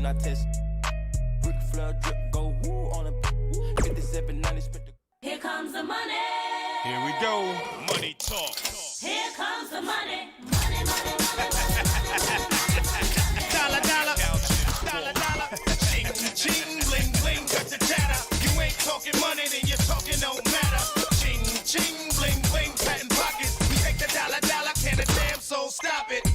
not test. Rick Flair drip, go woo on a 57, 90 spent the. Here comes the money. Here we go. Money talk. Here comes the money. Money, money, money. Dollar, dollar. Dollar, dollar. Ching, ching, bling, bling, cut the chatter. You ain't talking money, then you're talking no matter. Ching, ching, bling, bling, patent pockets. We take the dollar, dollar, can a damn soul stop it?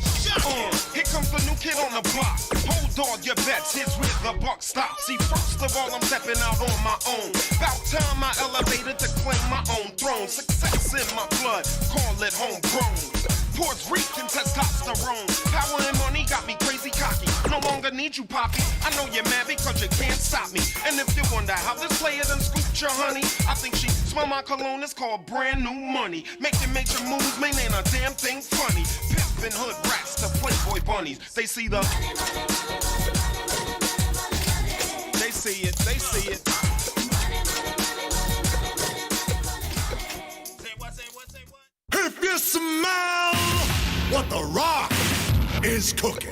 Here comes the new kid on the block. Hold on your bets, here's where the buck stops. See, first of all, I'm stepping out on my own. About time I elevated to claim my own throne. Success in my blood, call it homegrown. Puerto Rican testosterone. Power and money got me crazy cocky. No longer need you, Poppy. I know you're mad because you can't stop me. And if you wonder how this player done scooped your honey, I think she smell my cologne, it's called brand new money. Making major moves, man, ain't a damn thing funny. Pimpin' hood rats to Playboy bunnies. They see the... They see it, they see it. If you smell what The Rock is cooking.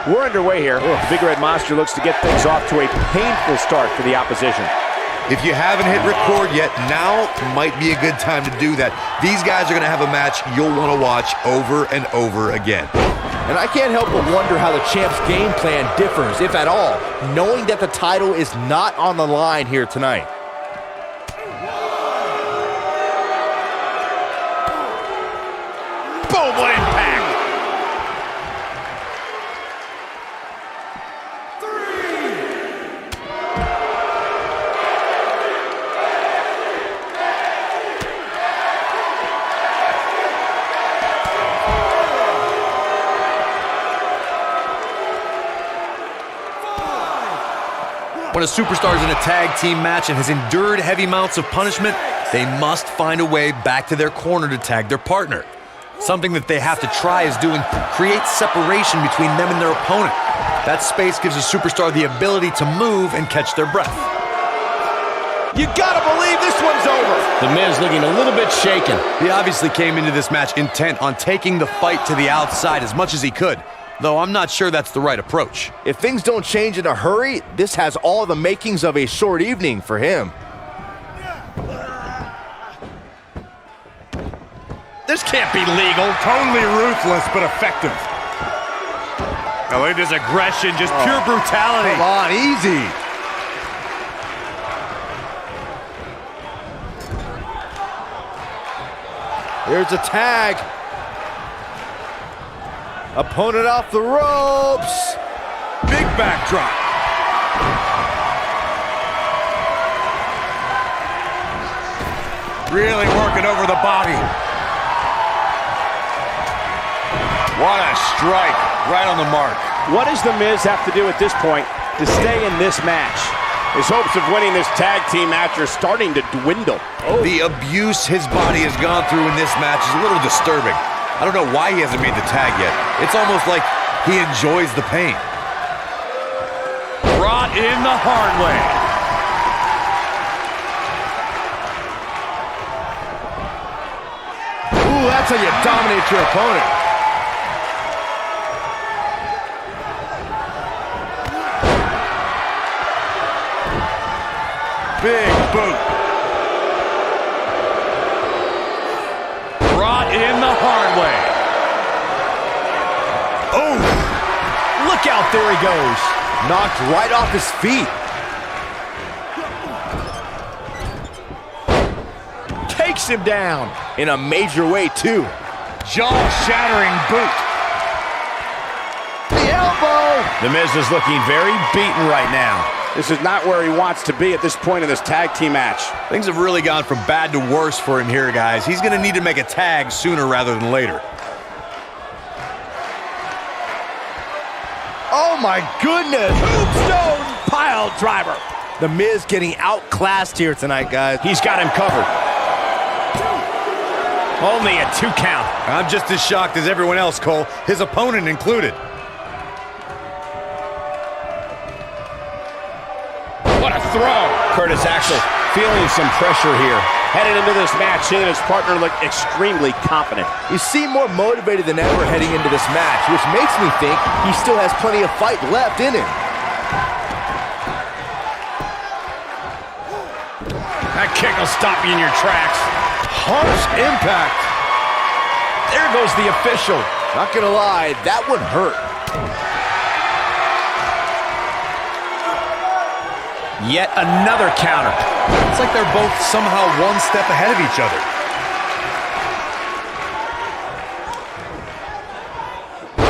We're underway here. The Big Red Monster looks to get things off to a painful start for the opposition. If you haven't hit record yet, now might be a good time to do that. These guys are going to have a match you'll want to watch over and over again. And I can't help but wonder how the champ's game plan differs, if at all, knowing that the title is not on the line here tonight. Boom, what impact! When a superstar is in a tag team match and has endured heavy amounts of punishment, they must find a way back to their corner to tag their partner. Something that they have to try is doing creates separation between them and their opponent. That space gives a superstar the ability to move and catch their breath. You gotta believe this one's over. The Miz looking a little bit shaken. He obviously came into this match intent on taking the fight to the outside as much as he could, though I'm not sure that's the right approach. If things don't change in a hurry, this has all the makings of a short evening for him. This can't be legal. Totally ruthless, but effective. Oh, look at this aggression, just pure brutality. Come on, easy. Here's a tag. Opponent off the ropes. Big backdrop. Really working over the body. What a strike, right on the mark. What does The Miz have to do at this point to stay in this match? His hopes of winning this tag team match are starting to dwindle. The abuse his body has gone through in this match is a little disturbing. I don't know why he hasn't made the tag yet. It's almost like He enjoys the pain. Brought in the hard way. Ooh, that's how you dominate your opponent. Big boot. Brought in the hard way. Oh, look out, there he goes. Knocked right off his feet. Takes him down in a major way, too. Jaw-shattering boot. The elbow. The Miz is looking very beaten right now. This is not where he wants to be at this point in this tag team match. Things have really gone from bad to worse for him here, guys. He's going to need to make a tag sooner rather than later. Oh, my goodness. Tombstone pile driver. The Miz getting outclassed here tonight, guys. He's got him covered. Only a 2 count. I'm just as shocked as everyone else, Cole, his opponent included. What a throw. Curtis Axel feeling some pressure here. Headed into this match, he and his partner look extremely confident. He seemed more motivated than ever heading into this match, which makes me think he still has plenty of fight left in him. That kick will stop you in your tracks. Harsh impact. There goes the official. Not gonna lie, that one hurt. Yet another counter. It's like they're both somehow one step ahead of each other.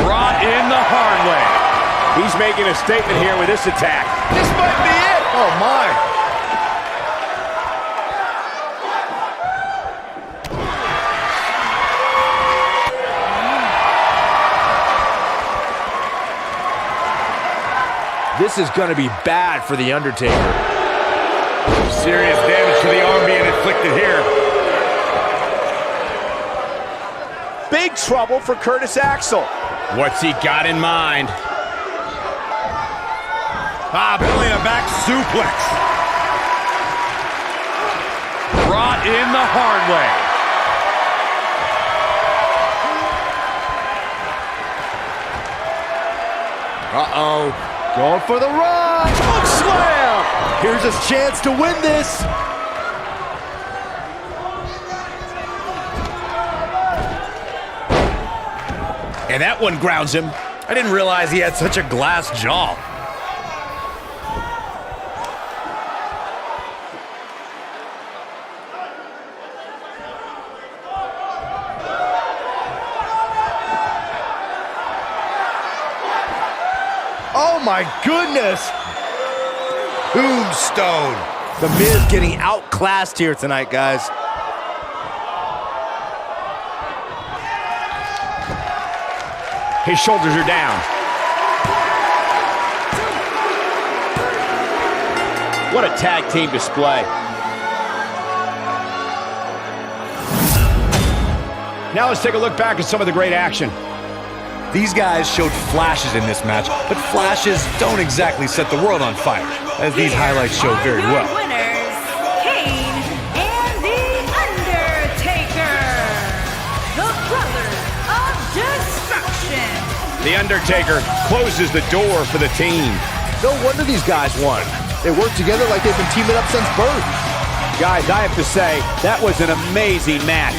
Brought in the hard way. He's making a statement here with this attack. This might be it. Oh, my. This is going to be bad for The Undertaker. Serious damage to the arm being inflicted here. Big trouble for Curtis Axel. What's he got in mind? Belly to back suplex. Brought in the hard way. Uh-oh. Going for the run. Choke slam. Here's his chance to win this. And that one grounds him. I didn't realize he had such a glass jaw. Oh, my goodness. Tombstone. The Miz getting outclassed here tonight, guys. His shoulders are down. What a tag team display. Now let's take a look back at some of the great action. These guys showed flashes in this match, but flashes don't exactly set the world on fire, as these highlights show very well. Winners, Kane and The Undertaker, the Brothers of Destruction. The Undertaker closes the door for the team. No wonder these guys won. They work together like they've been teaming up since birth. Guys, I have to say, that was an amazing match.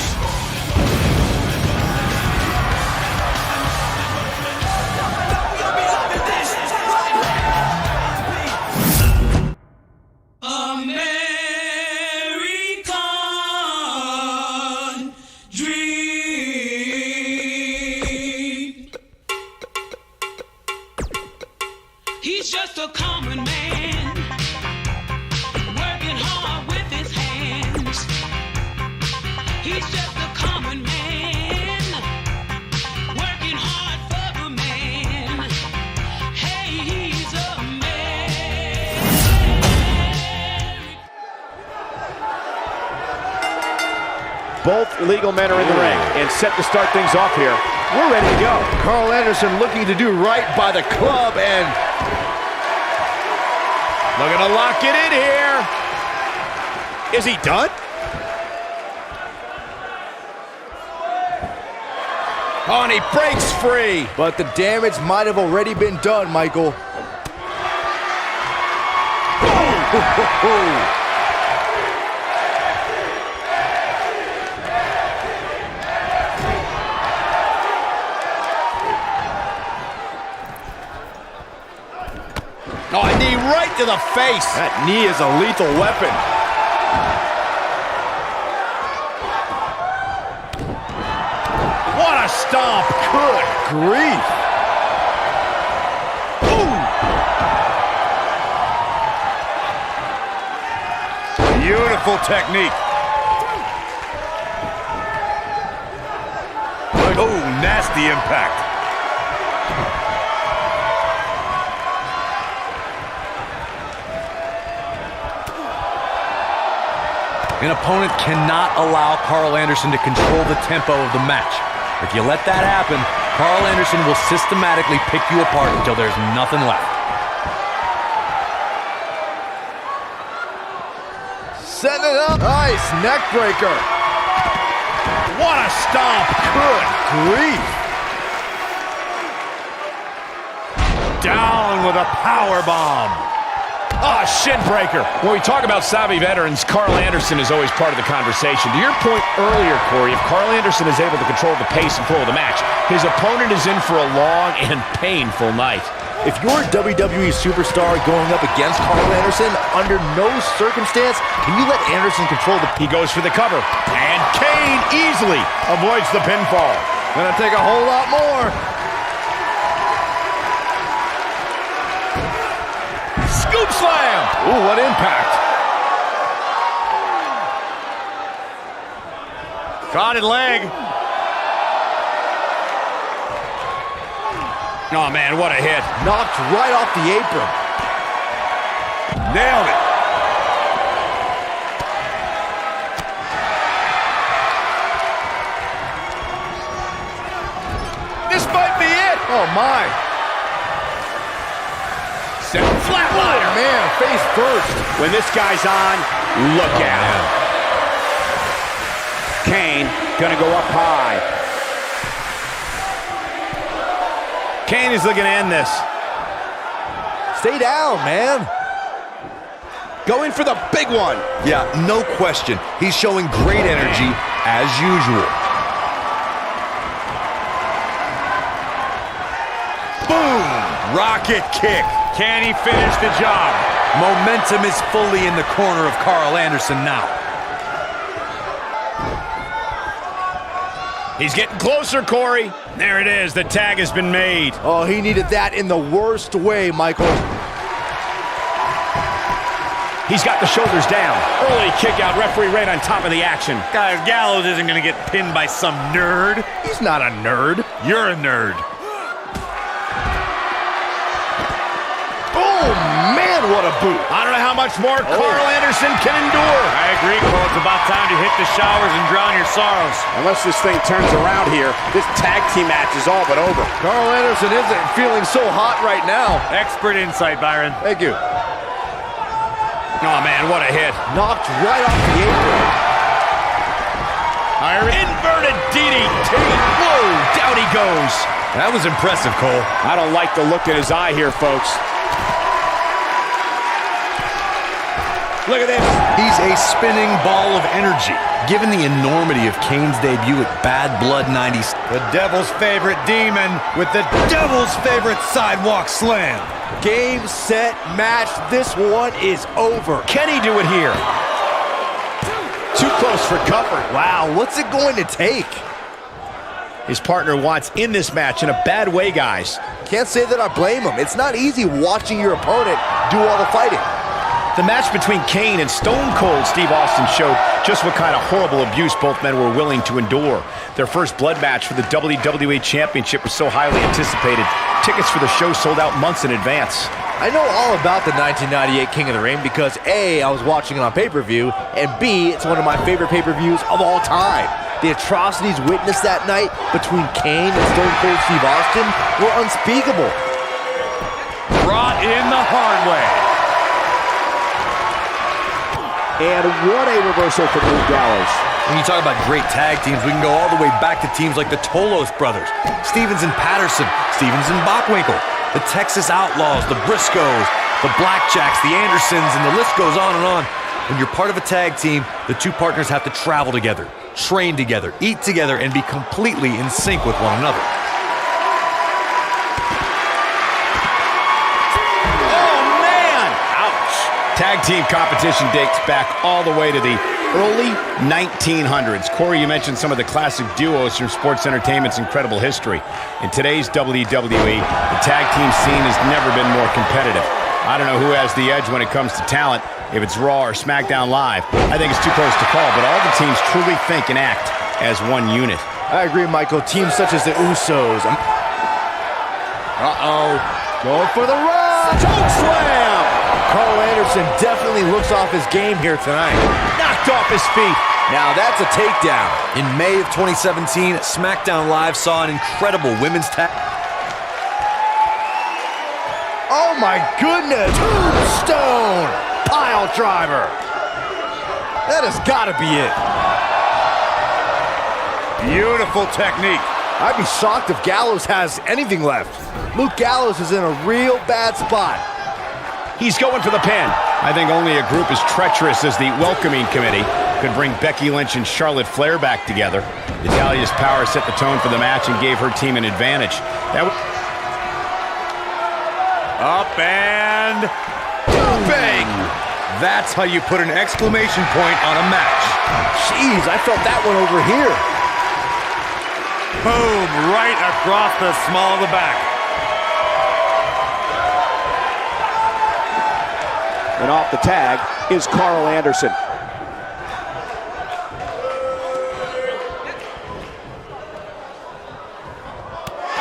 American dream. He's just a common man, working hard with his hands. He's just a common man, working hard for the man. Hey, he's a man. Both legal men are in the ring and set to start things off here. We're ready to go. Carl Anderson looking to do right by the club and looking to lock it in here. Is he done? Oh, and he breaks free. But the damage might have already been done, Michael. Oh, a knee right to the face. That knee is a lethal weapon. What a stomp. Good grief. Beautiful technique. Oh, nasty impact. An opponent cannot allow Carl Anderson to control the tempo of the match. If you let that happen, Carl Anderson will systematically pick you apart until there's nothing left. Setting it up. Nice neck breaker. What a stomp. Good grief. Down with a power bomb. Ah, shin breaker. When we talk about savvy veterans, Carl Anderson is always part of the conversation. To your point earlier, Corey, if Carl Anderson is able to control the pace and flow of the match, his opponent is in for a long and painful night. If you're a WWE superstar going up against Carl Anderson, under no circumstance can you let Anderson control the... He goes for the cover, and Kane easily avoids the pinfall. Gonna take a whole lot more. Scoop slam! Ooh, what impact. Crowded leg. Oh, man, what a hit. Knocked right off the apron. Nailed it. This might be it. Oh, my. Flatliner. Oh, man, face first. When this guy's on, look out. Kane gonna go up high. Kane is looking to end this. Stay down, man. Going for the big one. Yeah, no question. He's showing great energy as usual. Boom! Rocket kick. Can he finish the job? Momentum is fully in the corner of Carl Anderson now. He's getting closer, Corey. There it is. The tag has been made. Oh, he needed that in the worst way, Michael. He's got the shoulders down. Early kick out. Referee right on top of the action. Guys, Gallows isn't going to get pinned by some nerd. He's not a nerd. You're a nerd. Oh, man, what a boot. I don't know how much more Carl Anderson can endure. I agree, Cole. It's about time to hit the showers and drown your sorrows. Unless this thing turns around here, this tag team match is all but over. Carl Anderson isn't feeling so hot right now. Expert insight, Byron. Thank you. Oh, man, what a hit. Knocked right off the apron. Inverted DDT. Whoa, down he goes. That was impressive, Cole. I don't like the look in his eye here, folks. Look at this. He's a spinning ball of energy. Given the enormity of Kane's debut at Bad Blood 90s, the devil's favorite demon with the devil's favorite sidewalk slam. Game, set, match. This one is over. Can he do it here? Too close for comfort. Wow, what's it going to take? His partner wants in this match in a bad way, guys. Can't say that I blame him. It's not easy watching your opponent do all the fighting. The match between Kane and Stone Cold Steve Austin showed just what kind of horrible abuse both men were willing to endure. Their first blood match for the WWE Championship was so highly anticipated. Tickets for the show sold out months in advance. I know all about the 1998 King of the Ring because A, I was watching it on pay-per-view, and B, it's one of my favorite pay-per-views of all time. The atrocities witnessed that night between Kane and Stone Cold Steve Austin were unspeakable. Brought in the hard way. And what a reversal from Luke Gallows. When you talk about great tag teams, we can go all the way back to teams like the Tolos brothers, Stevens and Patterson, Stevens and Bockwinkel, the Texas Outlaws, the Briscoes, the Blackjacks, the Andersons, and the list goes on and on. When you're part of a tag team, the two partners have to travel together, train together, eat together, and be completely in sync with one another. Oh, man! Ouch! Tag team competition dates back all the way to the early 1900s. Corey, you mentioned some of the classic duos from sports entertainment's incredible history. In today's WWE, the tag team scene has never been more competitive. I don't know who has the edge when it comes to talent, if it's Raw or SmackDown Live. I think it's too close to call, but all the teams truly think and act as one unit. I agree, Michael. Teams such as the Usos. Going for the run! Choke slam! Carl Anderson definitely looks off his game here tonight. Knocked off his feet. Now that's a takedown. In May of 2017, SmackDown Live saw an incredible women's tag. Oh my goodness! Tombstone! Pile driver! That has got to be it. Beautiful technique. I'd be shocked if Gallows has anything left. Luke Gallows is in a real bad spot. He's going for the pin. I think only a group as treacherous as the Welcoming Committee could bring Becky Lynch and Charlotte Flair back together. Natalia's power set the tone for the match and gave her team an advantage. Up and bang! That's how you put an exclamation point on a match. Jeez, I felt that one over here. Boom, right across the small of the back. And off the tag is Carl Anderson.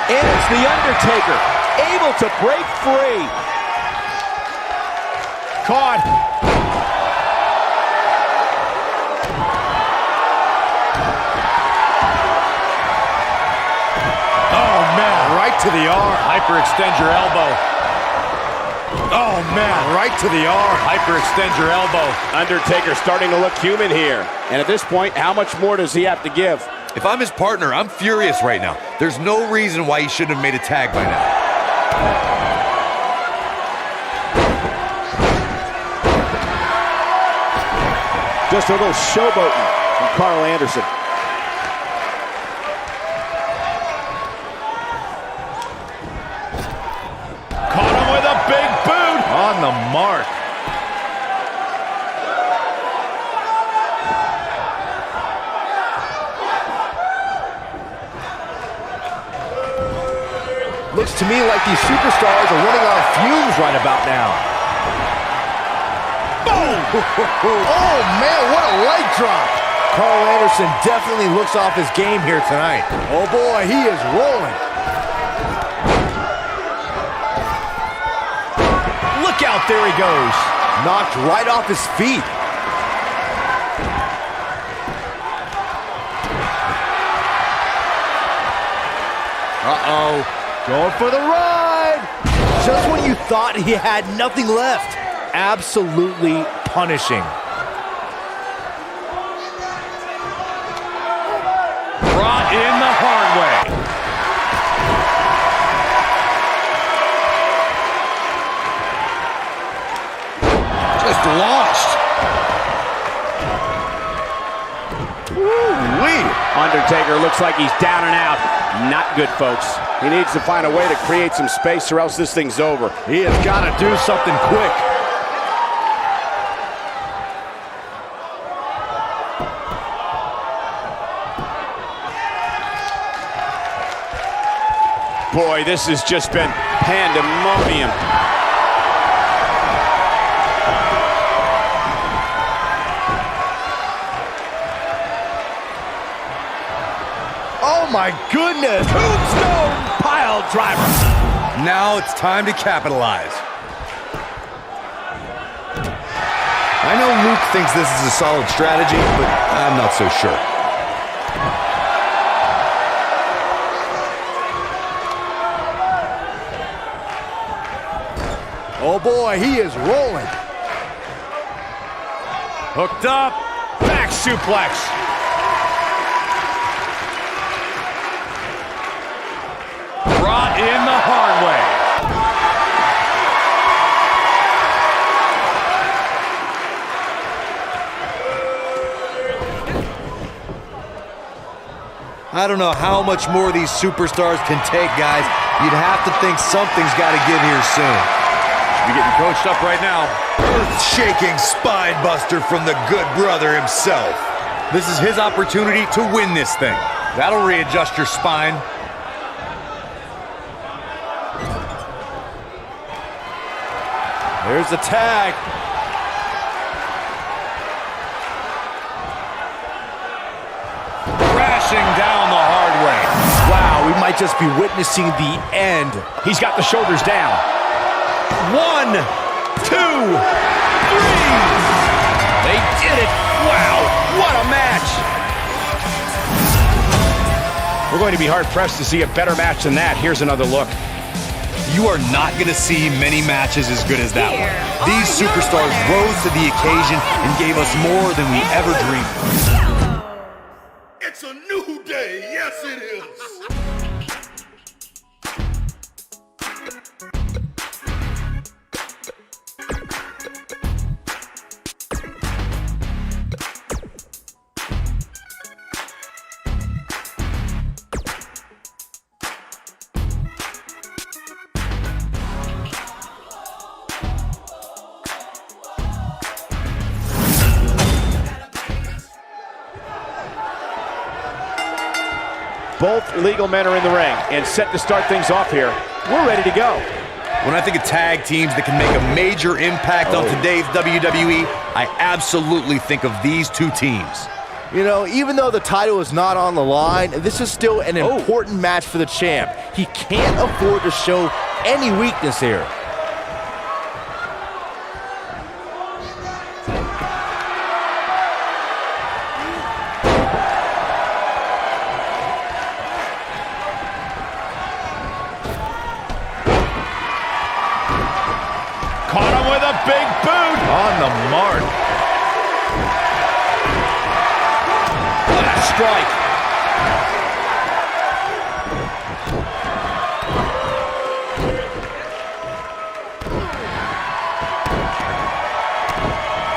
And it's The Undertaker, able to break free. Caught. Oh, man, right to the arm. Hyperextend your elbow. Oh, man, right to the arm. Hyperextend your elbow. Undertaker starting to look human here. And at this point, how much more does he have to give? If I'm his partner, I'm furious right now. There's no reason why he shouldn't have made a tag by now. Just a little showboating from Carl Anderson. Caught him with a big boot. On the mark. Looks to me like these superstars are running on fumes right about now. Boom! Oh, man, what a leg drop. Carl Anderson definitely looks off his game here tonight. Oh, boy, he is rolling. Look out, there he goes. Knocked right off his feet. Uh-oh. Going for the ride! Just when you thought he had nothing left. Absolutely punishing. Brought in the hard way. Just launched. Woo-wee. Undertaker looks like he's down and out. Not good, folks. He needs to find a way to create some space or else this thing's over. He has got to do something quick. Boy, this has just been pandemonium. Oh my goodness! Tombstone pile driver! Now it's time to capitalize. I know Luke thinks this is a solid strategy, but I'm not so sure. Oh boy, he is rolling. Hooked up. Back suplex. Brought in the hard way. I don't know how much more these superstars can take, guys. You'd have to think something's got to give here soon. You're getting coached up right now. Earth-shaking spine buster from the good brother himself. This is his opportunity to win this thing. That'll readjust your spine. There's the tag. Crashing down the hard way. Wow, we might just be witnessing the end. He's got the shoulders down. 1, 2, 3. They did it. Wow, what a match. We're going to be hard-pressed to see a better match than that. Here's another look. You are not going to see many matches as good as that one. These superstars rose to the occasion and gave us more than we ever dreamed. It's a new day, yes it is. Both legal men are in the ring and set to start things off here. We're ready to go. When I think of tag teams that can make a major impact on today's WWE, I absolutely think of these two teams. You know, even though the title is not on the line, this is still an important match for the champ. He can't afford to show any weakness here. Caught him with a big boot. On the mark. What a strike.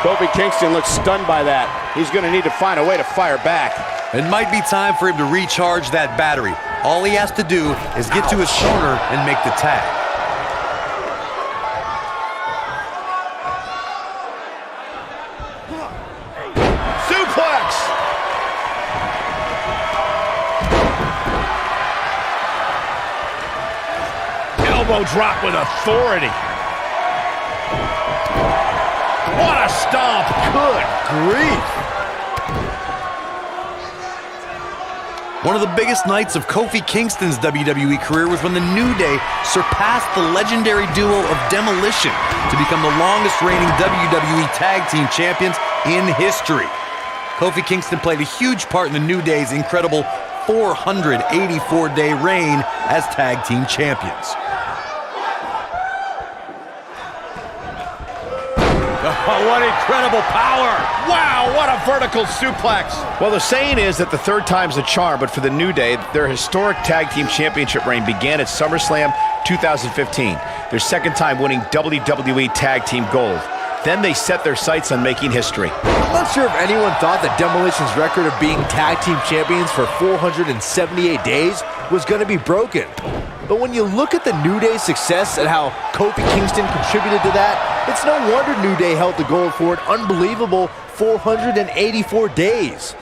Kofi Kingston looks stunned by that. He's going to need to find a way to fire back. It might be time for him to recharge that battery. All he has to do is get to his corner and make the tag. Suplex. Elbow drop with authority. What a stomp. Good grief. One of the biggest nights of Kofi Kingston's WWE career was when the New Day surpassed the legendary duo of Demolition to become the longest reigning WWE Tag Team Champions in history. Kofi Kingston played a huge part in the New Day's incredible 484-day reign as Tag Team Champions. Oh, what incredible power. Wow, what a vertical suplex. Well, the saying is that the third time's a charm, but for the New Day, their historic Tag Team Championship reign began at SummerSlam 2015, their second time winning WWE Tag Team Gold. Then they set their sights on making history. I'm not sure if anyone thought that Demolition's record of being Tag Team Champions for 478 days was going to be broken. But when you look at the New Day's success and how Kofi Kingston contributed to that, it's no wonder New Day held the gold for an unbelievable 484 days.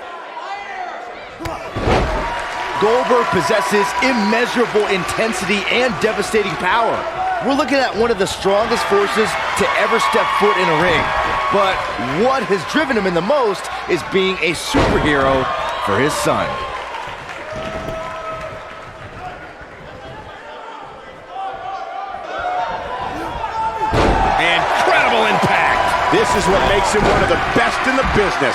Goldberg possesses immeasurable intensity and devastating power. We're looking at one of the strongest forces to ever step foot in a ring. But what has driven him in the most is being a superhero for his son. Incredible impact. This is what makes him one of the best in the business.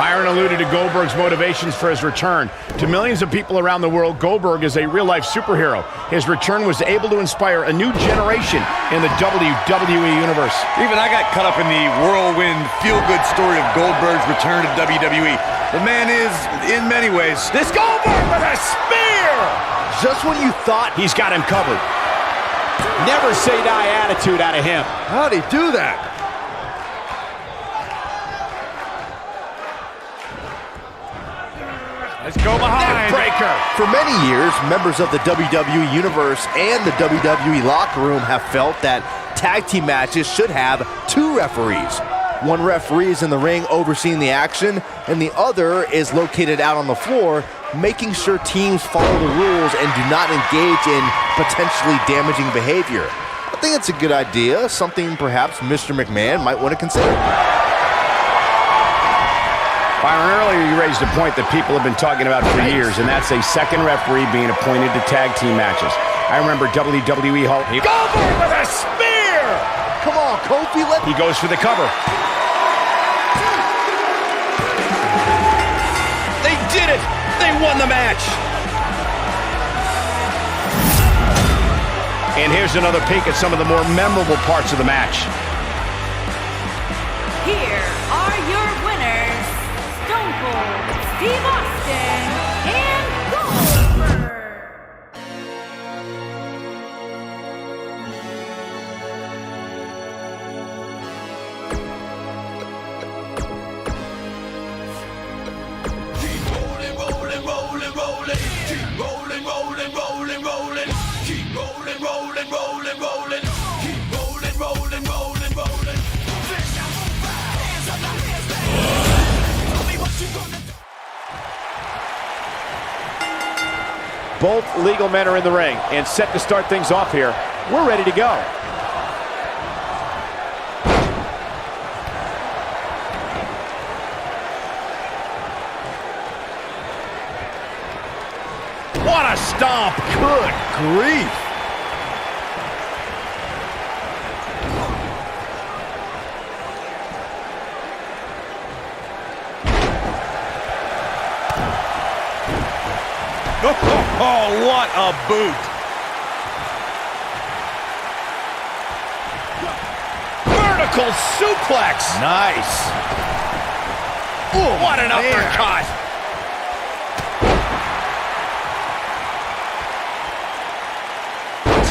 Byron alluded to Goldberg's motivations for his return. To millions of people around the world, Goldberg is a real-life superhero. His return was able to inspire a new generation in the WWE Universe. Even I got caught up in the whirlwind, feel-good story of Goldberg's return to WWE. The man is, in many ways, This Goldberg with a spear! Just when you thought He's got him covered. Never say die attitude out of him. how'd he do that? Let's go behind. Breaker. For many years, members of the WWE Universe and the WWE locker room have felt that tag team matches should have two referees. One referee is in the ring overseeing the action, and the other is located out on the floor, making sure teams follow the rules and do not engage in potentially damaging behavior. I think it's a good idea, something perhaps Mr. McMahon might want to consider. Byron, earlier you raised a point that people have been talking about for years, and that's a second referee being appointed to tag team matches. I remember WWE Hulk. Goldberg with a spear! Come on, Kofi, He goes for the cover. They did it! They won the match! And here's another peek at some of the more memorable parts of the match. Here are your winners, Stone Cold Steve Austin and Goldberg. Keep rolling, rolling, rolling, rolling. Keep rolling, rolling, rolling, rolling. Keep rolling, rolling, rolling, rolling. Keep rolling, rolling, rolling, rolling. Hands up, hands up. Tell me what you gonna do. Both legal men are in the ring and set to start things off here. We're ready to go. What a stomp! Good grief! Oh, what a boot! Vertical suplex! Nice! Ooh, what an uppercut!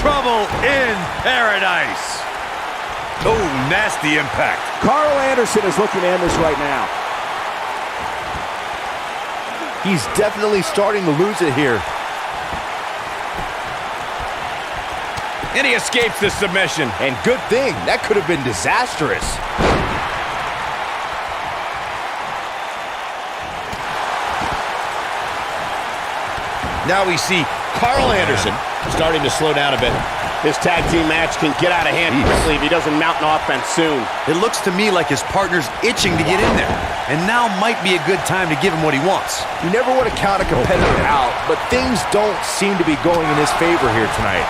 Trouble in paradise! Oh, nasty impact. Carl Anderson is looking to end this right now. he's definitely starting to lose it here. And he escapes the submission. And good thing, that could have been disastrous. Now we see Carl Anderson starting to slow down a bit. This tag team match can get out of hand quickly if he doesn't mount an offense soon. It looks to me like his partner's itching to get in there. And now might be a good time to give him what he wants. You never want to count a competitor out, but things don't seem to be going in his favor here tonight.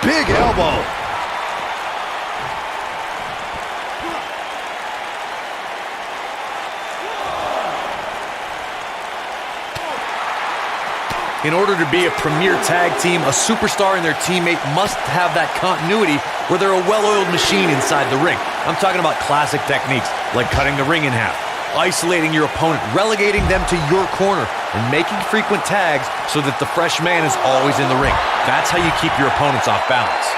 big elbow. In order to be a premier tag team, a superstar and their teammate must have that continuity where they're a well-oiled machine inside the ring. I'm talking about classic techniques like cutting the ring in half, isolating your opponent, relegating them to your corner, and making frequent tags so that the fresh man is always in the ring. That's how you keep your opponents off balance.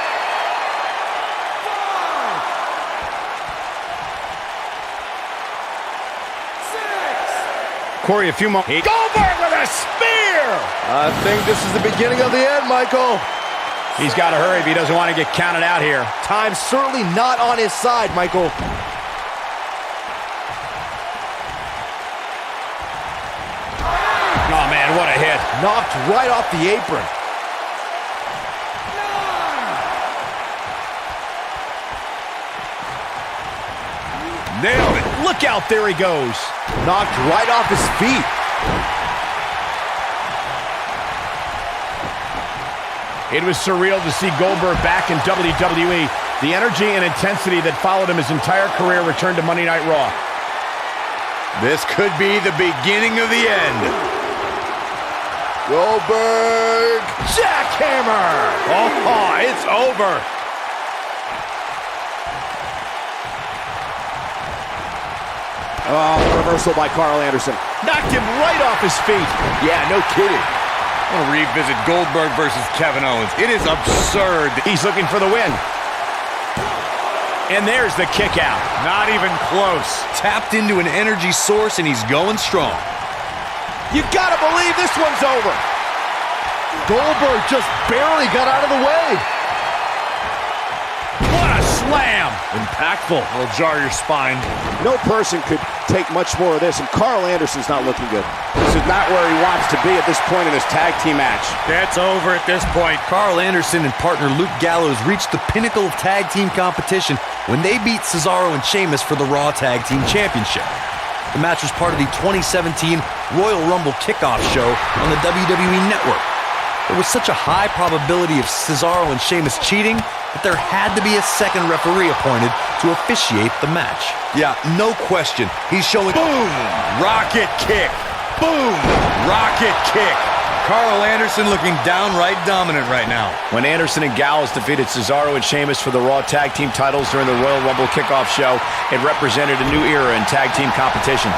Corey, a few more. Goldberg with a spear! I think this is the beginning of the end, Michael. He's got to hurry if he doesn't want to get counted out here. Time's certainly not on his side, Michael. Oh, man, what a hit. Knocked right off the apron. Nailed it. Look out, there he goes. Knocked right off his feet. It was surreal to see Goldberg back in WWE. The energy and intensity that followed him his entire career returned to Monday Night Raw. This could be the beginning of the end. Goldberg. Jackhammer! Oh, it's over. Oh, reversal by Carl Anderson. Knocked him right off his feet. Yeah, no kidding. I want to revisit Goldberg versus Kevin Owens. It is absurd. He's looking for the win. And there's the kick out. Not even close. Tapped into an energy source and he's going strong. You gotta believe this one's over. Goldberg just barely got out of the way. What a slam. Impactful. It'll jar your spine. No person could take much more of this, and Carl Anderson's not looking good. This is not where he wants to be at this point in this tag team match. That's over at this point. Carl Anderson and partner Luke Gallows reached the pinnacle of tag team competition when they beat Cesaro and Sheamus for the Raw Tag Team Championship. The match was part of the 2017 Royal Rumble kickoff show on the WWE Network. There was such a high probability of Cesaro and Sheamus cheating that there had to be a second referee appointed to officiate the match. Yeah, no question. He's showing... Boom! Rocket kick. Boom! Rocket kick. Carl Anderson looking downright dominant right now. When Anderson and Gallows defeated Cesaro and Sheamus for the Raw Tag Team titles during the Royal Rumble kickoff show, it represented a new era in tag team competition.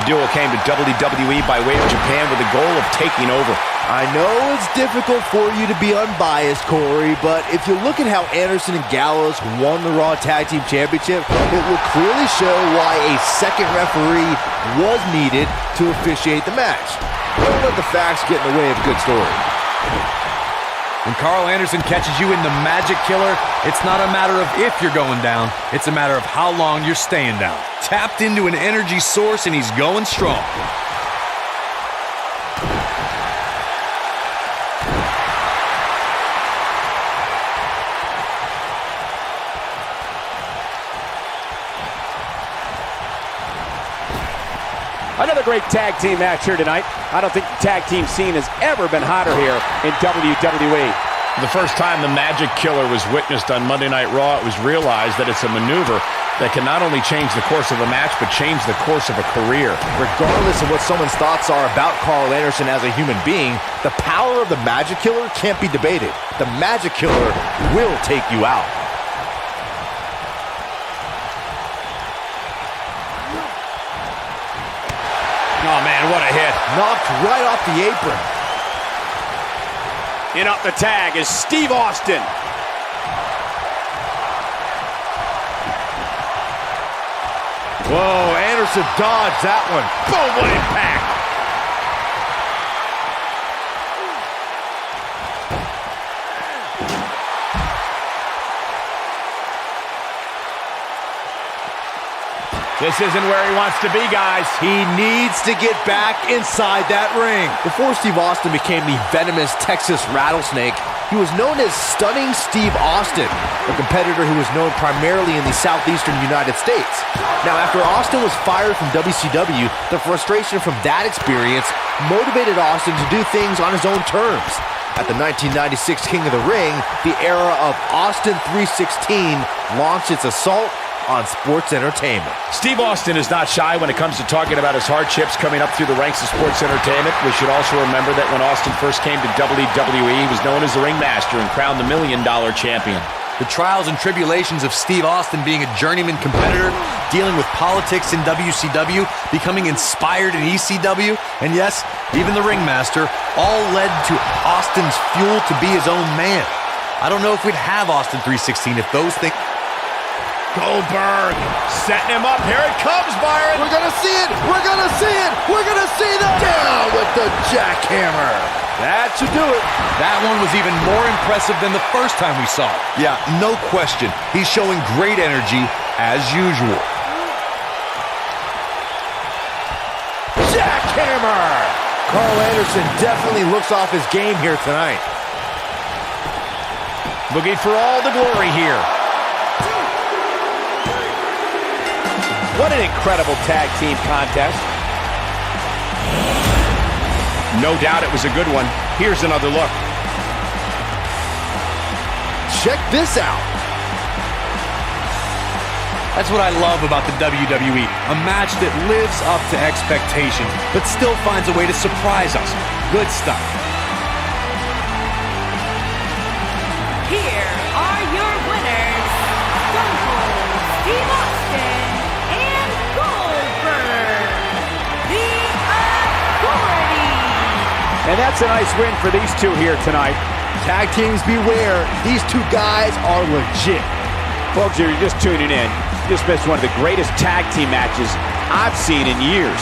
The duo came to WWE by way of Japan with the goal of taking over. I know it's difficult for you to be unbiased, Corey, but if you look at how Anderson and Gallows won the Raw Tag Team Championship, it will clearly show why a second referee was needed to officiate the match. Don't let the facts get in the way of a good story. When Carl Anderson catches you in the Magic Killer, it's not a matter of if you're going down, it's a matter of how long you're staying down. Tapped into an energy source and he's going strong. Another great tag team match here tonight. I don't think the tag team scene has ever been hotter here in WWE. The first time the Magic Killer was witnessed on Monday Night Raw, it was realized that it's a maneuver that can not only change the course of a match, but change the course of a career. Regardless of what someone's thoughts are about Carl Anderson as a human being, the power of the Magic Killer can't be debated. The Magic Killer will take you out. Oh, man, what a hit. Knocked right off the apron. In up the tag is Steve Austin. Whoa, Anderson dodged that one. Boom, what impact. This isn't where he wants to be, guys. He needs to get back inside that ring. Before Steve Austin became the venomous Texas rattlesnake, he was known as Stunning Steve Austin, a competitor who was known primarily in the southeastern United States. Now, after Austin was fired from WCW, the frustration from that experience motivated Austin to do things on his own terms. At the 1996 King of the Ring, the era of Austin 316 launched its assault on sports entertainment. Steve Austin is not shy when it comes to talking about his hardships coming up through the ranks of sports entertainment. We should also remember that when Austin first came to WWE, he was known as the Ringmaster and crowned the $1 Million champion. The trials and tribulations of Steve Austin being a journeyman competitor, dealing with politics in WCW, becoming inspired in ECW, and yes, even the Ringmaster, all led to Austin's fuel to be his own man. I don't know if we'd have Austin 316 if those things... Goldberg setting him up. Here it comes, Byron. We're gonna see it! We're gonna see it! We're gonna see the down with the jackhammer! That should do it. That one was even more impressive than the first time we saw it. Yeah, no question. He's showing great energy as usual. Jackhammer! Carl Anderson definitely looks off his game here tonight. Looking for all the glory here. What an incredible tag team contest. No doubt it was a good one. Here's another look. Check this out. That's what I love about the WWE. A match that lives up to expectations, but still finds a way to surprise us. Good stuff. Here are your winners, Stone Cold Steve Austin and Goldberg, the Authority. And that's a nice win for these two here tonight. Tag teams beware. These two guys are legit. Folks, if you're just tuning in, you just missed one of the greatest tag team matches I've seen in years.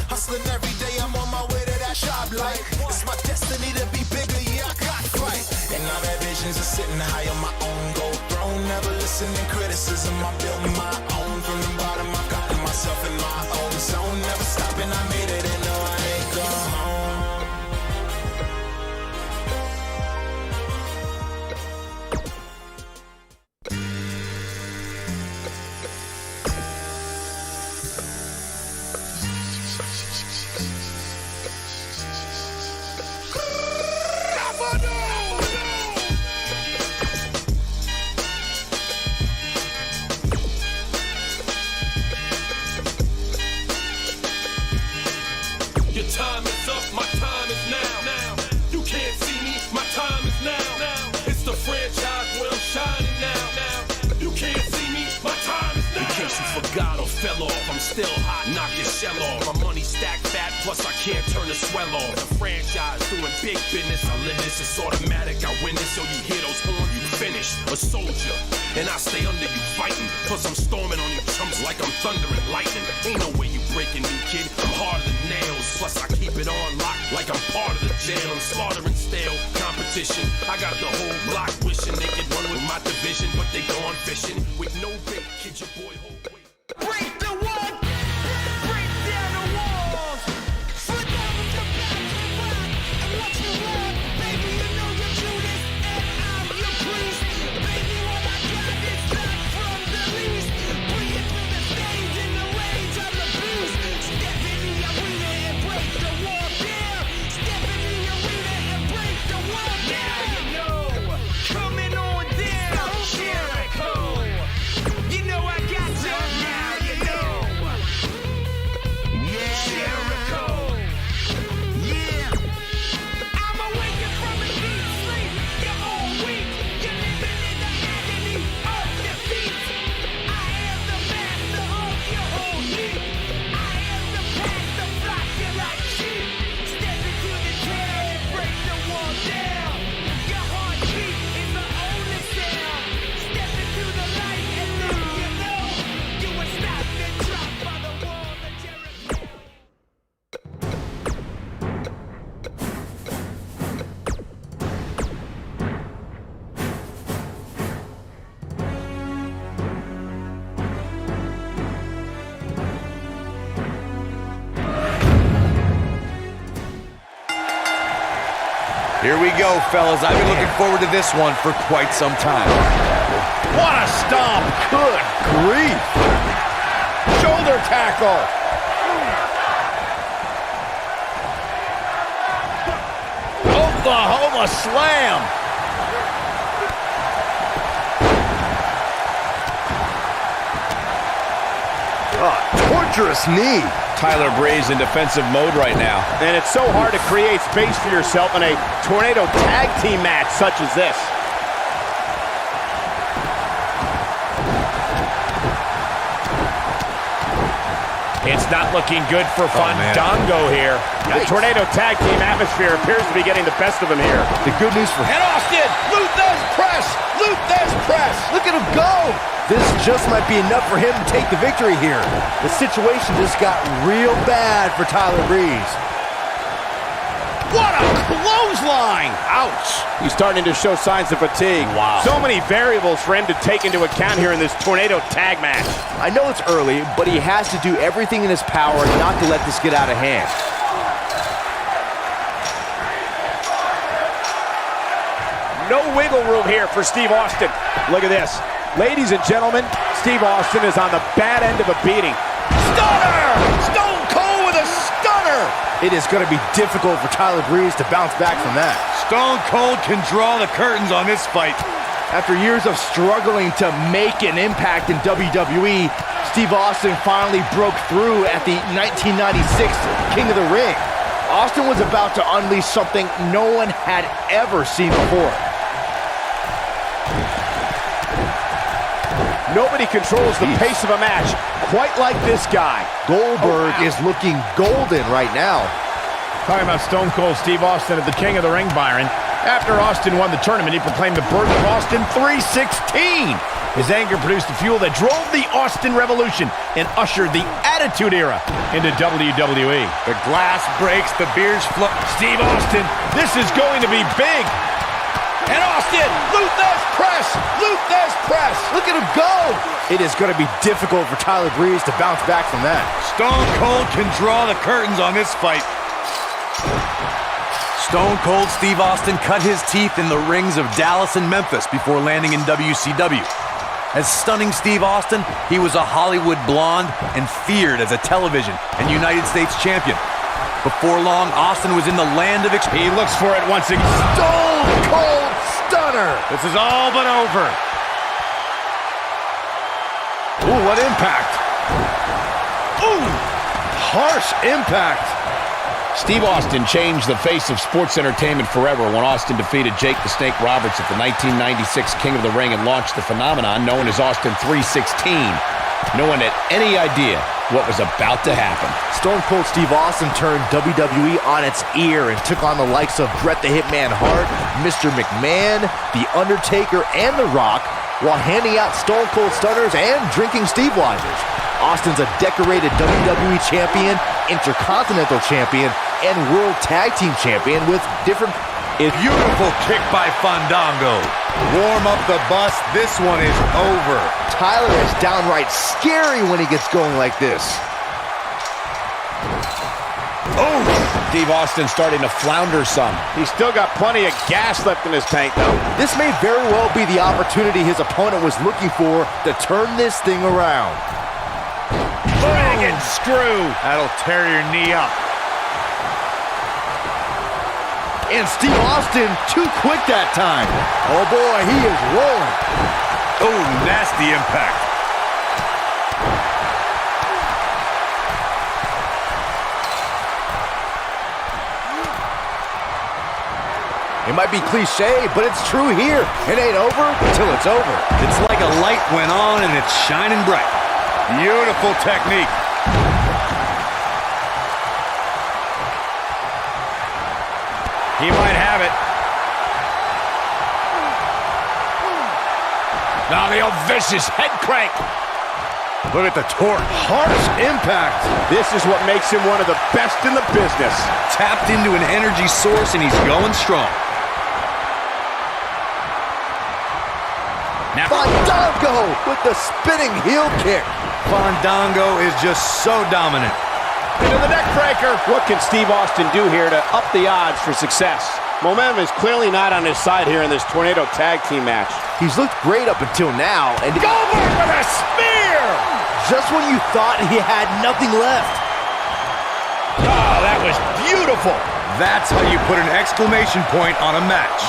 Hustling every day, I'm on my way to that shop light. It's my destiny to be bigger, yeah, I got fight. And I've had visions of sitting high on my own gold throne. Never listening criticism, I built my own. From the bottom, I've gotten myself in my own zone. Never stopping, I made it, and no, I ain't gone home. I'm still hot, knock your shell off. My money stacked fat, plus I can't turn the swell off. The franchise doing big business, I live this, it's automatic. I win this, so you hear those horns, you finish. A soldier, and I stay under you fighting. Plus I'm storming on you chumps like I'm thunder and lightning. Ain't no way you breaking me, kid, I'm harder than nails. Plus I keep it on lock like I'm part of the jail. I'm slaughtering stale competition. I got the whole block wishing they could run with my division, but they gone fishing with no bait, kid, your boy hold weight. Break the wall, break down the walls. Flip over the back and rock and watch me walk. Baby, you know you're Judas and I'm your priest. Baby, what I got is back from the least. Bring it to the stage in the rage of the beast. Step in the arena and break the wall down. Step in the arena and break the wall down. Now you know, coming on down, Jericho. You know I got to Here we go, fellas. I've been looking forward to this one for quite some time. What a stomp! Good grief. Shoulder tackle! Oklahoma slam! Torturous knee. Tyler Breeze in defensive mode right now. And it's so hard to create space for yourself in a tornado tag team match such as this. It's not looking good for Fandango here. The tornado tag team atmosphere appears to be getting the best of him here. The good news for him. And Austin! Luthez press! Luthez press! Look at him go! This just might be enough for him to take the victory here. The situation just got real bad for Tyler Breeze. What a clothesline! Ouch! He's starting to show signs of fatigue. Wow. So many variables for him to take into account here in this tornado tag match. I know it's early, but he has to do everything in his power not to let this get out of hand. No wiggle room here for Steve Austin. Look at this. Ladies and gentlemen, Steve Austin is on the bad end of a beating. Stunner! Stone Cold with a stunner! It is going to be difficult for Tyler Breeze to bounce back from that. Stone Cold can draw the curtains on this fight. After years of struggling to make an impact in WWE, Steve Austin finally broke through at the 1996 King of the Ring. Austin was about to unleash something no one had ever seen before. Nobody controls the pace of a match quite like this guy. Goldberg is looking golden right now. Talking about Stone Cold Steve Austin at the King of the Ring, Byron. After Austin won the tournament, he proclaimed the birth of Austin 316. His anger produced the fuel that drove the Austin Revolution and ushered the Attitude Era into WWE. The glass breaks, the beers flow. Steve Austin, this is going to be big. And Austin, Luthez press! Luthez press! Look at him go! It is going to be difficult for Tyler Breeze to bounce back from that. Stone Cold can draw the curtains on this fight. Stone Cold Steve Austin cut his teeth in the rings of Dallas and Memphis before landing in WCW. As stunning Steve Austin, he was a Hollywood blonde and feared as a television and United States champion. Before long, Austin was in the land of He looks for it once again. Stone Cold Stunner! This is all but over. Ooh, what impact. Ooh, harsh impact. Steve Austin changed the face of sports entertainment forever when Austin defeated Jake the Snake Roberts at the 1996 King of the Ring and launched the phenomenon known as Austin 316. No one had any idea what was about to happen. Stone Cold Steve Austin turned WWE on its ear and took on the likes of Bret the Hitman Hart, Mr. McMahon, The Undertaker, and The Rock, while handing out Stone Cold Stunners and drinking Steve Weisers. Austin's a decorated WWE Champion, Intercontinental Champion, and World Tag Team Champion with different... beautiful kick by Fandango. Warm up the bus. This one is over. Tyler is downright scary when he gets going like this. Oh! Steve Austin starting to flounder some. He's still got plenty of gas left in his tank, though. This may very well be the opportunity his opponent was looking for to turn this thing around. Dragon screw. That'll tear your knee up. And Steve Austin too quick that time. Oh boy, he is rolling. Oh, nasty impact. It might be cliche, but it's true here. It ain't over until it's over. It's like a light went on and it's shining bright. Beautiful technique. He might have it. Now the old vicious head crank. Look at the torque. Harsh impact. This is what makes him one of the best in the business. Tapped into an energy source and he's going strong. Now Fandango with the spinning heel kick. Fandango is just so dominant. Into the neck breaker. What can Steve Austin do here to up the odds for success? Momentum is clearly not on his side here in this Tornado Tag Team match. He's looked great up until now, and Goldberg with a spear! just when you thought he had nothing left. Oh, that was beautiful. That's how you put an exclamation point on a match.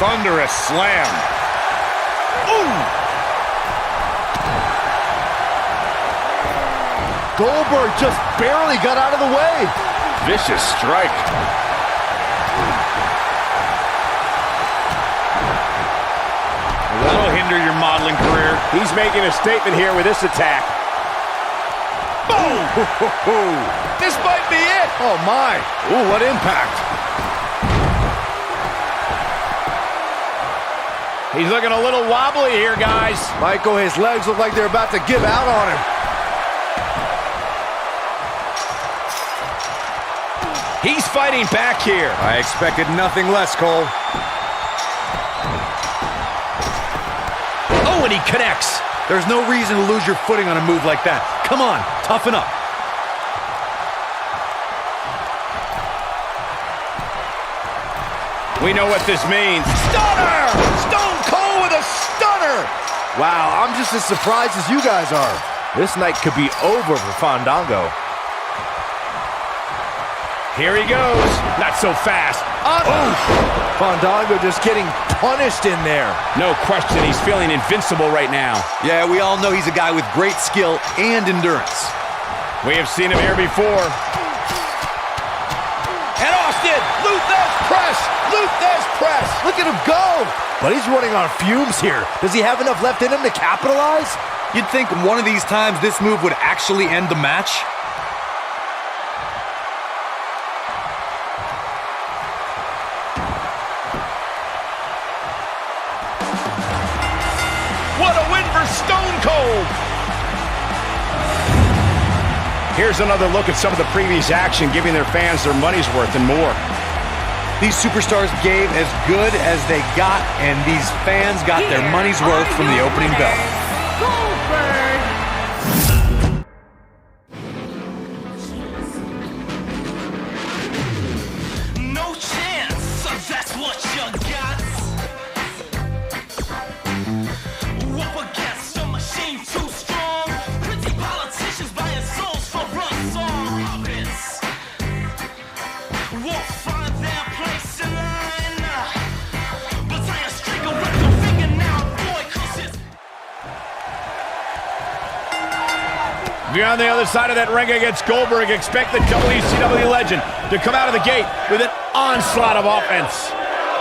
Thunderous slam. Ooh! Goldberg just barely got out of the way. Vicious strike. That'll hinder your modeling career. He's making a statement here with this attack. Boom! This might be it. Oh, my. Ooh, what impact. He's looking a little wobbly here, guys. Michael, his legs look like they're about to give out on him. He's fighting back here. I expected nothing less, Cole. Oh, and he connects. There's no reason to lose your footing on a move like that. Come on, toughen up. We know what this means. Stunner! Stone Cold with a stunner! Wow, I'm just as surprised as you guys are. This night could be over for Fandango. Here he goes. Not so fast. Fandango just getting punished in there. No question, he's feeling invincible right now. Yeah, we all know he's a guy with great skill and endurance. We have seen him here before. And Austin, Luthez press! Luthez press! Look at him go! But he's running on fumes here. Does he have enough left in him to capitalize? You'd think one of these times this move would actually end the match. What a win for Stone Cold! Here's another look at some of the previous action, giving their fans their money's worth and more. These superstars gave as good as they got, and these fans got their money's worth from the opening bell. Goldberg. No chance, so that's what you got. Up against a machine too strong. Pretty politicians buying souls for us all. Puppets won't find their place in line. But I a streak of with the finger now, boy, 'cause it's If you're on the other side of that ring against Goldberg, expect the WCW legend to come out of the gate with an onslaught of offense.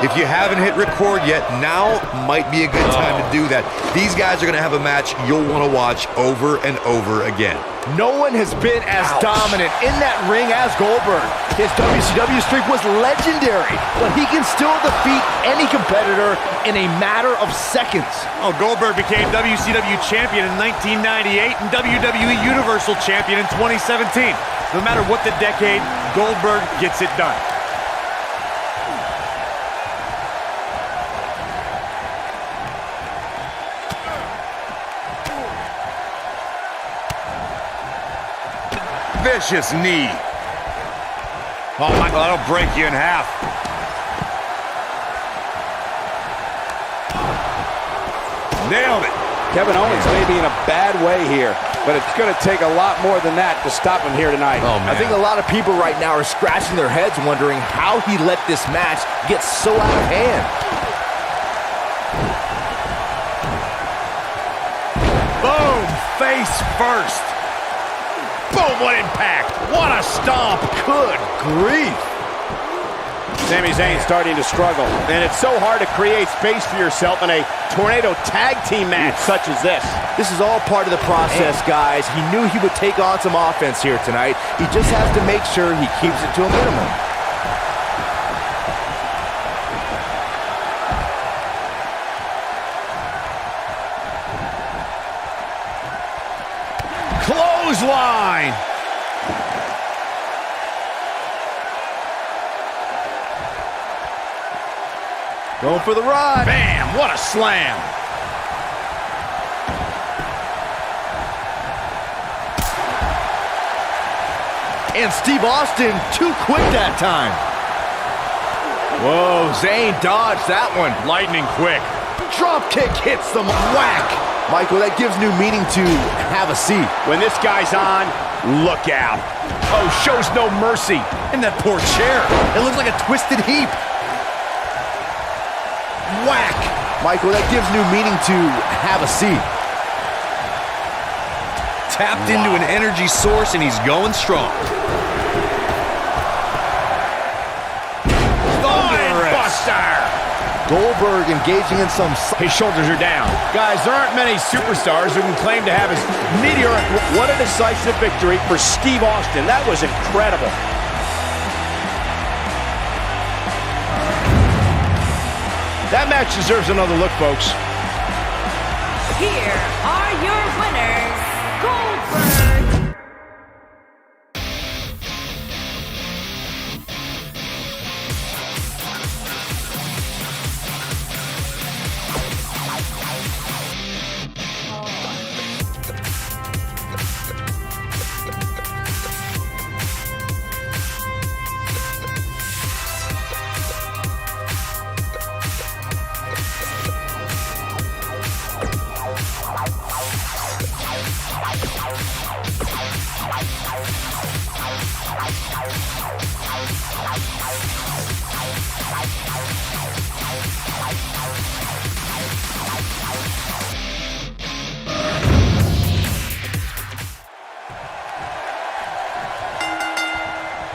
If you haven't hit record yet, now might be a good time to do that. These guys are going to have a match you'll want to watch over and over again. No one has been as dominant in that ring as Goldberg. His WCW streak was legendary, but he can still defeat any competitor in a matter of seconds. Oh, Goldberg became WCW champion in 1998 and WWE Universal champion in 2017. No matter what the decade, Goldberg gets it done. Vicious knee. Oh, Michael, that'll break you in half. Nailed it. Kevin Owens may be in a bad way here, but it's going to take a lot more than that to stop him here tonight. Oh, man. I think a lot of people right now are scratching their heads wondering how he let this match get so out of hand. Boom, face first. Boom, what impact. What a stomp. Good grief. Sami Zayn starting to struggle, and it's so hard to create space for yourself in a Tornado Tag Team match such as this. This is all part of the process, guys. He knew he would take on some offense here tonight. He just has to make sure he keeps it to a minimum. Clothesline. Going for the ride. Bam, what a slam. And Steve Austin too quick that time. Whoa, Zayn dodged that one. Lightning quick. Drop kick hits them. Whack. Michael, that gives new meaning to have a seat. When this guy's on, look out. Oh, shows no mercy. And that poor chair. It looks like a twisted heap. Whack. Michael, that gives new meaning to have a seat. Tapped into an energy source, and he's going strong. Goldberg engaging in some... His shoulders are down. Guys, there aren't many superstars who can claim to have as meteoric... What a decisive victory for Steve Austin. That was incredible. That match deserves another look, folks. Here are your winners, Goldberg.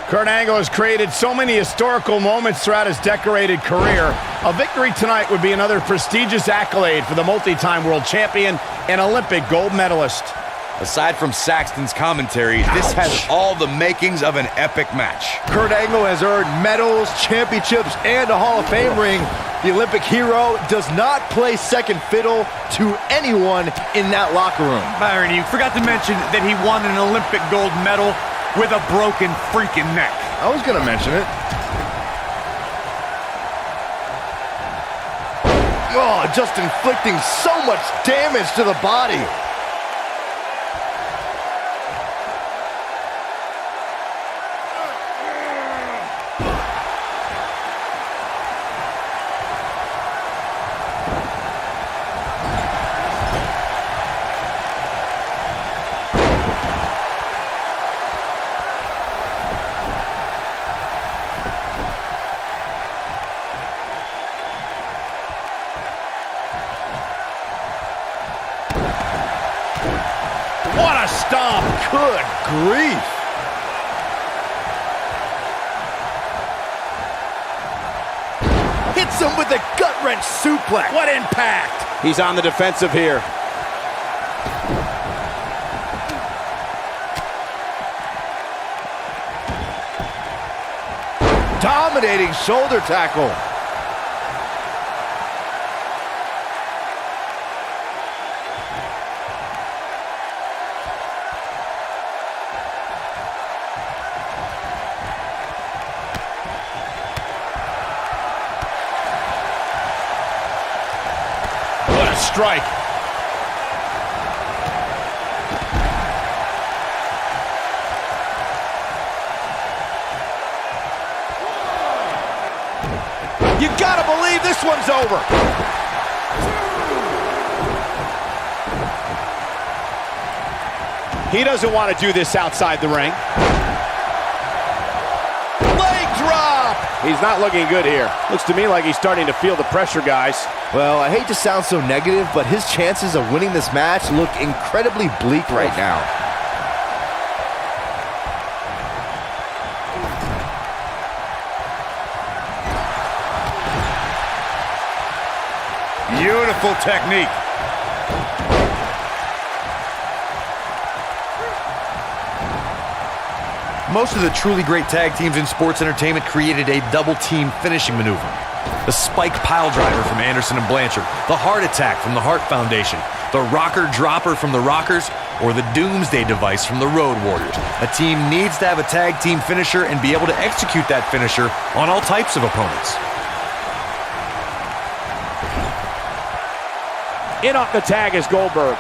Kurt Angle has created so many historical moments throughout his decorated career. A victory tonight would be another prestigious accolade for the multi-time world champion and Olympic gold medalist. Aside from Saxton's commentary, this has all the makings of an epic match. Kurt Angle has earned medals, championships, and a Hall of Fame ring. The Olympic hero does not play second fiddle to anyone in that locker room. Byron, you forgot to mention that he won an Olympic gold medal with a broken freaking neck. I was going to mention it. Oh, just inflicting so much damage to the body. What a stomp! Good grief! Hits him with a gut-wrench suplex. What impact! He's on the defensive here. Dominating shoulder tackle. What a strike! You gotta believe this one's over. He doesn't want to do this outside the ring. Leg drop. He's not looking good here. Looks to me like he's starting to feel the pressure, guys. Well, I hate to sound so negative, but his chances of winning this match look incredibly bleak right now. Beautiful technique. Most of the truly great tag teams in sports entertainment created a double-team finishing maneuver. The spike pile driver from Anderson and Blanchard, the heart attack from the Hart Foundation, the rocker dropper from the Rockers, or the Doomsday device from the Road Warriors. A team needs to have a tag team finisher and be able to execute that finisher on all types of opponents. In off the tag is Goldberg.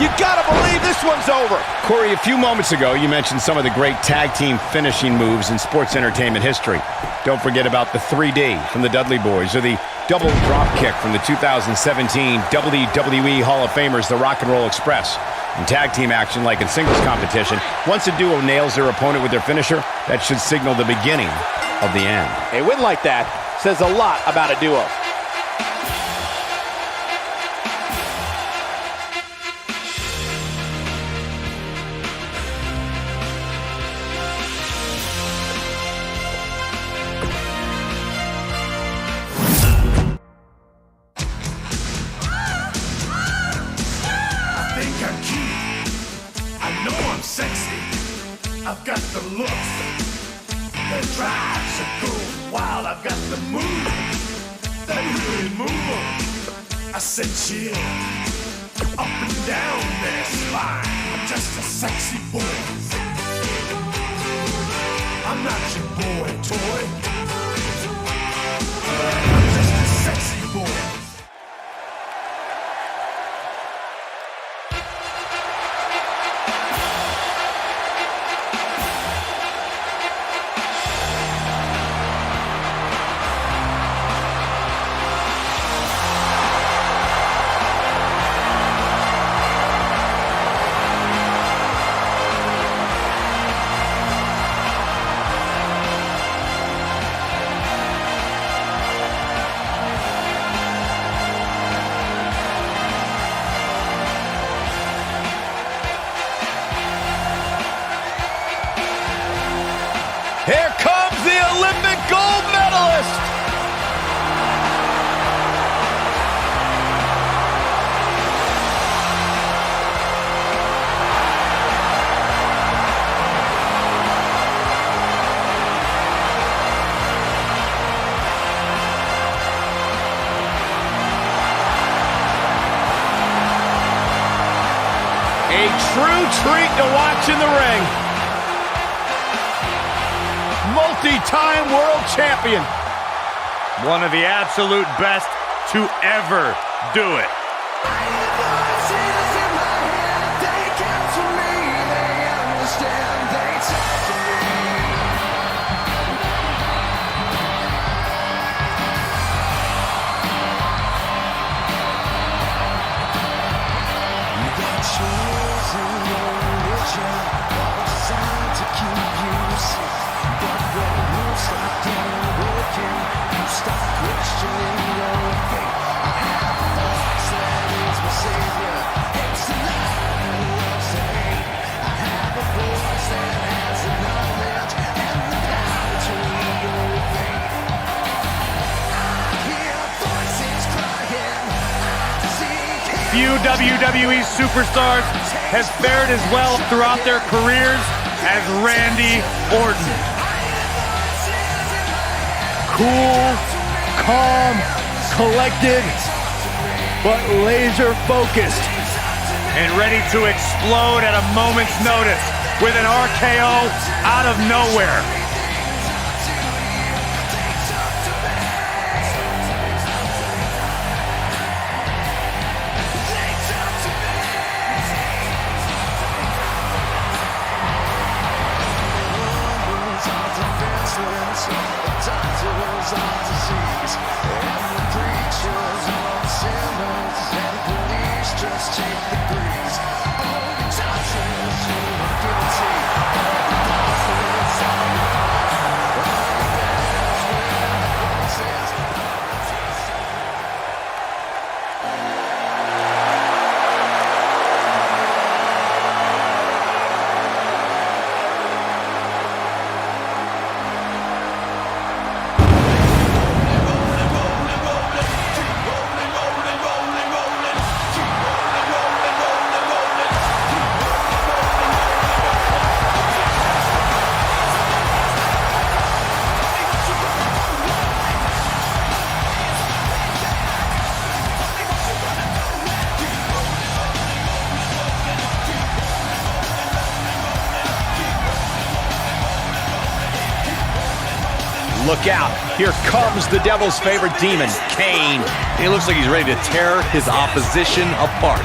You gotta believe this one's over. Corey, a few moments ago, you mentioned some of the great tag team finishing moves in sports entertainment history. Don't forget about the 3D from the Dudley Boys, or the double drop kick from the 2017 WWE Hall of Famers, the Rock and Roll Express. In tag team action, like in singles competition, once a duo nails their opponent with their finisher, that should signal the beginning of the end. A win like that says a lot about a duo. I've got the looks, the drive to go wild. I've got the move that really move. I said chill, up and down their spine. I'm just a sexy boy. I'm not your boy toy. I'm just a sexy boy. Here comes the Olympic gold medalist! A true treat to watch in the ring. Multi-time world champion. One of the absolute best to ever do it. Few WWE superstars have fared as well throughout their careers as Randy Orton. Cool, calm, collected, but laser focused. And ready to explode at a moment's notice with an RKO out of nowhere. Look out. Here comes the Devil's favorite demon, Kane. He looks like he's ready to tear his opposition apart.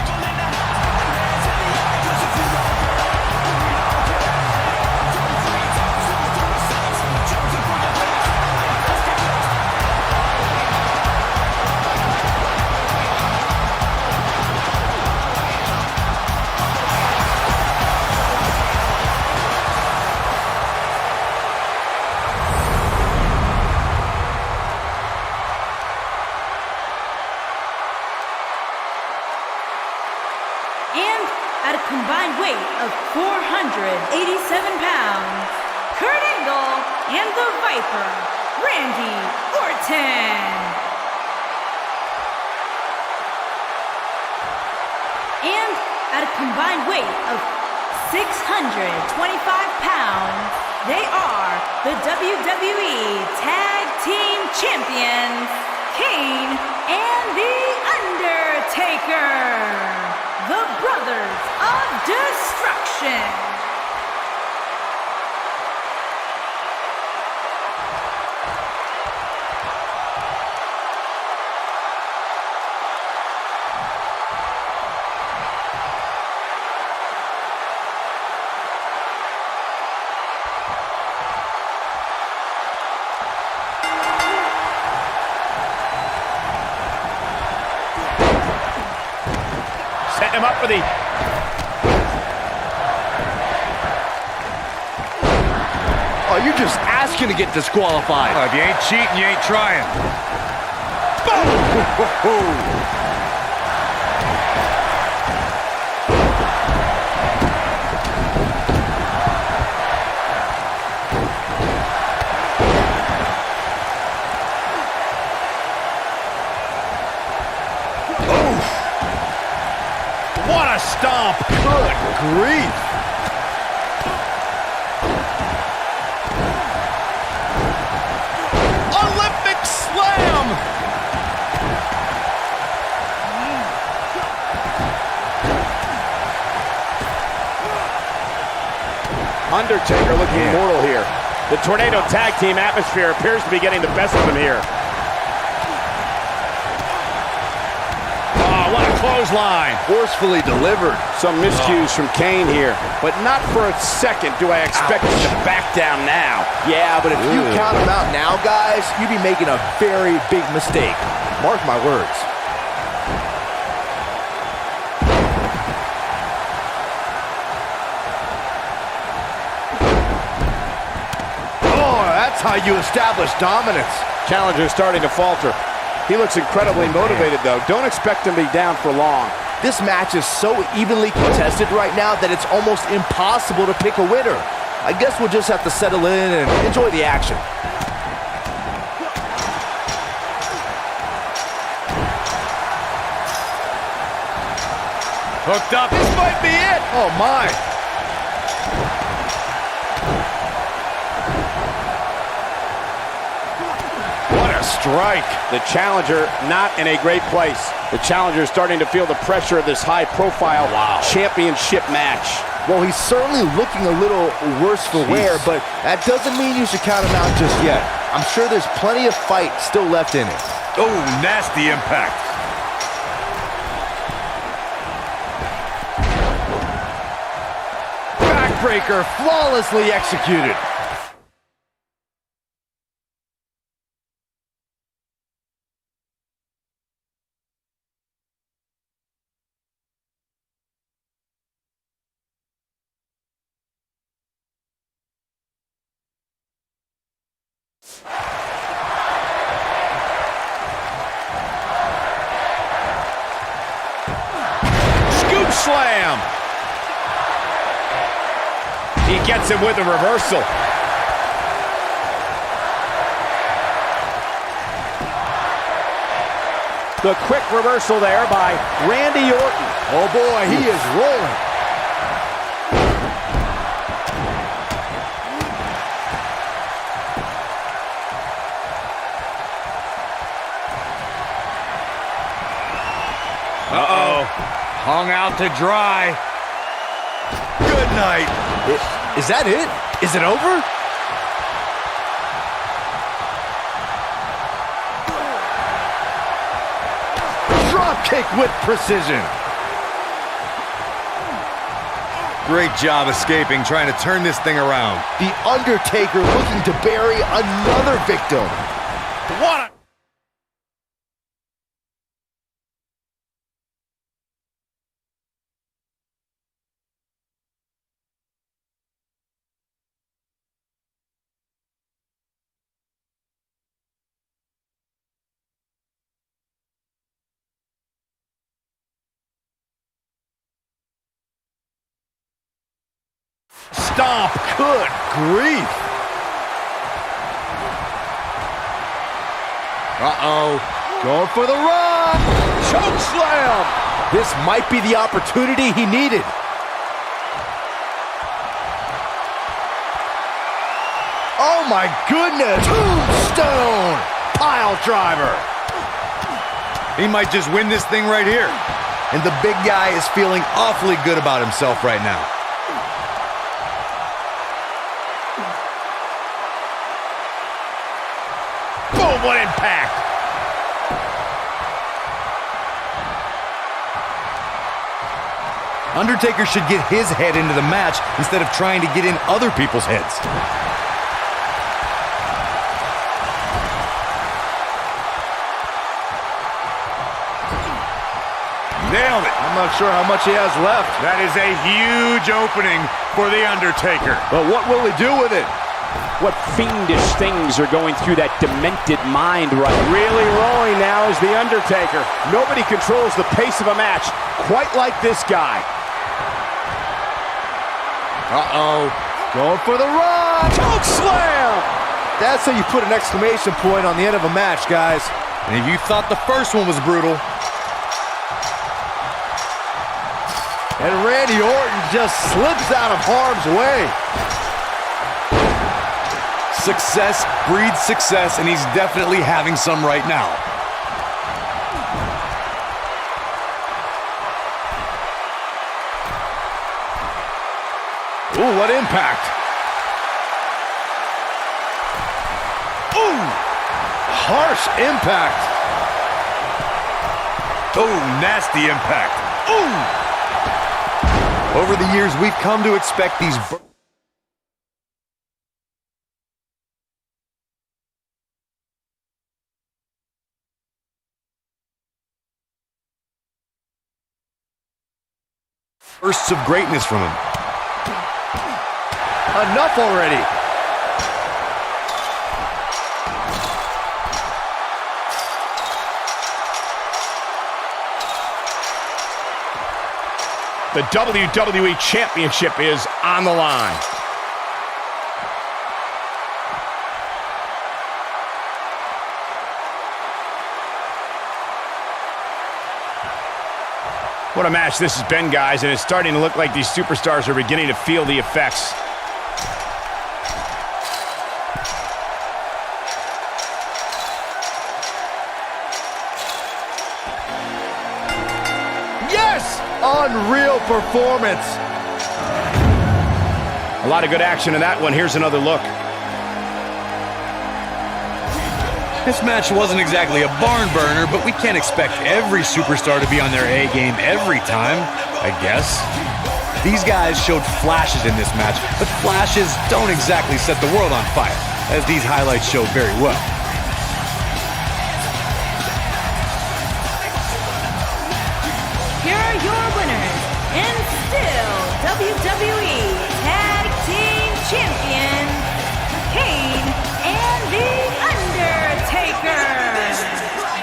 And at a combined weight of 487 pounds, Kurt Angle and the Viper, Randy Orton. And at a combined weight of 625 pounds, they are the WWE Tag Team Champions, Kane and The Undertaker, the Brothers of Destruction. Setting him up for the... Oh, you're just asking to get disqualified. If you ain't cheating, you ain't trying. What a stomp! Good grief. Olympic slam! Undertaker looking mortal here. The Tornado Tag Team atmosphere appears to be getting the best of him here. Oh, what a clothesline! Forcefully delivered. Some miscues from Kane here, but not for a second do I expect him to back down now. Yeah, but if you count him out now, guys, you'd be making a very big mistake. Mark my words. Oh, that's how you establish dominance. Challenger's starting to falter. He looks incredibly motivated, though. Don't expect him to be down for long. This match is so evenly contested right now that it's almost impossible to pick a winner. I guess we'll just have to settle in and enjoy the action. Hooked up. This might be it. Oh, my. What a strike. The Challenger not in a great place. The Challenger is starting to feel the pressure of this high-profile championship match. Well, he's certainly looking a little worse for wear, but that doesn't mean you should count him out just yet. I'm sure there's plenty of fight still left in it. Oh, nasty impact. Backbreaker flawlessly executed. Scoop slam. He gets him with a reversal. The quick reversal there by Randy Orton. Oh boy, he is rolling. Uh-oh. Hung out to dry. Good night. Is that it? Is it over? Drop kick with precision. Great job escaping, trying to turn this thing around. The Undertaker looking to bury another victim. What a... Stomp. Good grief. Uh-oh. Going for the run. Choke slam. This might be the opportunity he needed. Oh my goodness. Tombstone. Pile driver. He might just win this thing right here. And the big guy is feeling awfully good about himself right now. Boom, what impact. Undertaker should get his head into the match instead of trying to get in other people's heads. Nailed it. I'm not sure how much he has left. That is a huge opening for The Undertaker. But what will he do with it? What fiendish things are going through that demented mind right now. Really rolling now is The Undertaker. Nobody controls the pace of a match quite like this guy. Uh-oh. Going for the run. Choke slam. That's how you put an exclamation point on the end of a match, guys. And if you thought the first one was brutal, and Randy Orton just slips out of harm's way. success breeds success, and he's definitely having some right now. Ooh, what impact. Ooh, harsh impact. Oh, nasty impact. Ooh. Over the years, we've come to expect these bursts of greatness from him. Enough already. The WWE Championship is on the line. What a match this has been, guys, and it's starting to look like these superstars are beginning to feel the effects. Yes! Unreal performance. A lot of good action in that one. Here's another look. This match wasn't exactly a barn burner, but we can't expect every superstar to be on their A game every time, I guess. These guys showed flashes in this match, but flashes don't exactly set the world on fire, as these highlights showed very well. Here are your winners, and still WWE Tag Team Champions, Kane and The Undertaker,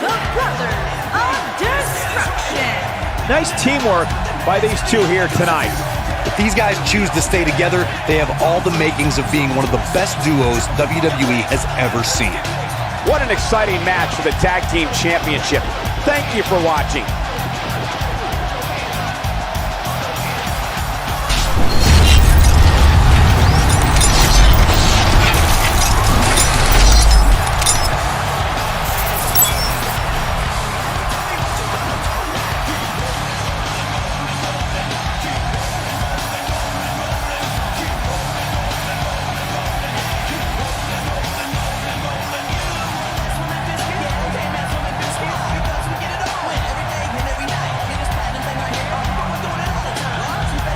the Brothers of Destruction. Nice teamwork by these two here tonight. If these guys choose to stay together, they have all the makings of being one of the best duos WWE has ever seen. What an exciting match for the Tag Team Championship. Thank you for watching.